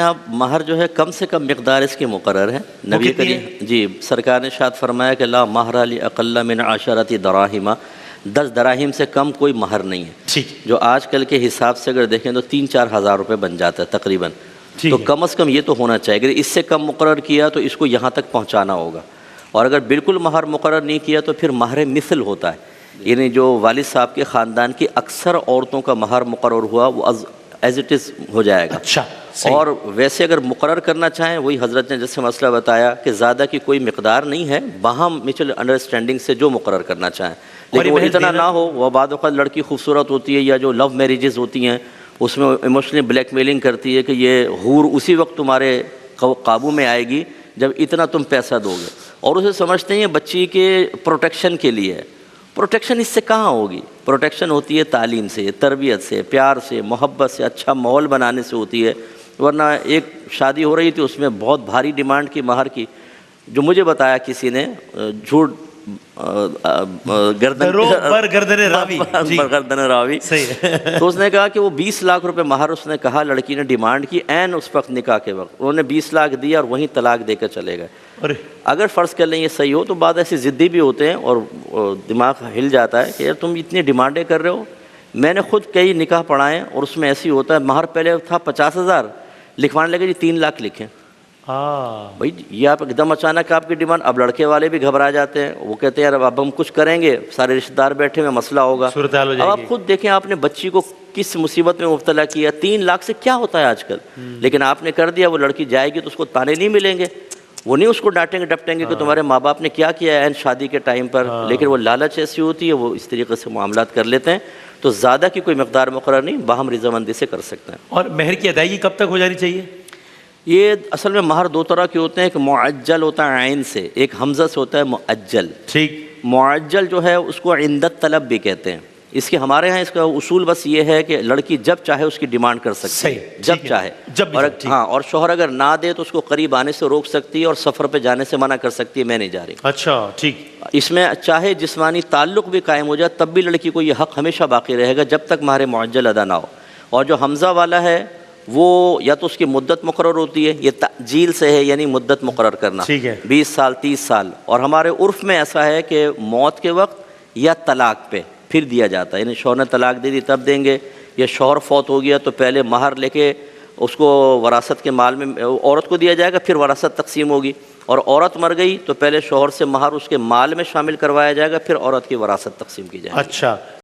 यहाँ महर जो है कम से कम मिक़दार इसकी मुकर्रर है। नबी करीम जी सरकार ने शायद फरमाया कि ला महर अली अक़ल्ल मिन अशरति दराहिमा, 10 दराहिम से कम कोई महर नहीं है। ठीक। जो आजकल के हिसाब से अगर देखें तो 3-4 हज़ार रुपये बन जाता है तकरीबन। तो कम अज़ कम ये तो होना चाहिए। अगर इससे कम मुकर्रर किया तो इसको यहाँ तक पहुँचाना होगा, और अगर बिल्कुल महर मुकर्रर नहीं किया तो फिर महर मिसल होता है, यानी जो वालिद साहब के ख़ानदान की अक्सर औरतों का महर मुकर्रर हुआ वो एज़ इट इज़ हो जाएगा। अच्छा, और वैसे अगर मुकर्रर करना चाहें, वही हज़रत ने जैसे मसला बताया कि ज़्यादा की कोई मिक़दार नहीं है, बाहम म्यूचुअल अंडरस्टैंडिंग से जो मुकर्रर करना चाहें, लेकिन वो इतना ना हो। वह बाद वक़्त लड़की खूबसूरत होती है, या जो लव मैरिजेज़ होती हैं उसमें इमोशनली ब्लैकमेलिंग करती है कि ये हूर उसी वक्त तुम्हारे काबू में आएगी जब इतना तुम पैसा दोगे, और उसे समझते हैं बच्ची के प्रोटेक्शन के लिए है। प्रोटेक्शन इससे कहाँ होगी? प्रोटेक्शन होती है तालीम से, तरबियत से, प्यार से, मोहब्बत से, अच्छा माहौल बनाने से होती है। वरना एक शादी हो रही थी उसमें बहुत भारी डिमांड की महर की, जो मुझे बताया किसी ने, झूठ गर्दन रावी सही है। तो उसने कहा कि वो 20 लाख रुपए महर उसने कहा, लड़की ने डिमांड की एन उस वक्त निकाह के वक्त, उन्होंने 20 लाख दिया और वहीं तलाक देकर चले गए। अगर फ़र्ज़ कर लें ये सही हो तो बाद ऐसे ज़िद्दी भी होते हैं और दिमाग हिल जाता है कि यार तुम इतनी डिमांडें कर रहे हो। मैंने खुद कई निकाह पढ़ाएँ और उसमें ऐसी होता है, महर पहले था 50,000, लिखवाने लगे जी 3 लाख लिखें। भाई ये आप एकदम अचानक आपकी डिमांड। अब लड़के वाले भी घबरा जाते हैं, वो कहते हैं यार अब हम कुछ करेंगे, सारे रिश्तेदार बैठे हुए, मसला होगा। अब आप खुद देखें आपने बच्ची को किस मुसीबत में मुब्तला किया। 3 लाख से क्या होता है आजकल, लेकिन आपने कर दिया। वो लड़की जाएगी तो उसको ताने नहीं मिलेंगे, वो नहीं उसको डांटेंगे डपटेंगे कि तुम्हारे माँ बाप ने क्या किया है शादी के टाइम पर। लेकिन वो लालच ऐसी होती है, वो इस तरीके से मामलात कर लेते हैं। तो ज़्यादा की कोई मकदार मुकर्रर नहीं, बाहम रज़ामंदी से कर सकते हैं। और महर की अदायगी कब तक हो जानी चाहिए? ये असल में महर 2 तरह के होते हैं, एक मुअज्जल होता है आइन से, एक हमज़ा से होता है मुअज्जल। ठीक। मुअज्जल जो है उसको इंदत तलब भी कहते हैं। इसके हमारे यहाँ इसका उसूल बस ये है कि लड़की जब चाहे उसकी डिमांड कर सकती है, जब चाहे। और हाँ, और शोहर अगर ना दे तो उसको करीब आने से रोक सकती है और सफ़र पे जाने से मना कर सकती है, मैं नहीं जा रही। अच्छा, ठीक। इसमें चाहे जिस्मानी ताल्लुक़ भी कायम हो जाए तब भी लड़की को ये हक़ हमेशा बाकी रहेगा जब तक महर मुअज्जल अदा ना हो। और जो हमज़ा वाला है वो या तो उसकी मुद्दत मुकर्रर होती है, ये ताजील से है यानी मुद्दत मुकर्रर करना, 20 साल 30 साल। और हमारे उर्फ़ में ऐसा है कि मौत के वक्त या तलाक पे फिर दिया जाता है, यानी शौहर ने तलाक दे दी तब देंगे, या शौहर फौत हो गया तो पहले महर लेके उसको वरासत के माल में औरत को दिया जाएगा, फिर वरासत तकसीम होगी। और औरत मर गई तो पहले शौहर से महर उसके माल में शामिल करवाया जाएगा, फिर औरत की वरासत तकसीम की जाएगी। अच्छा।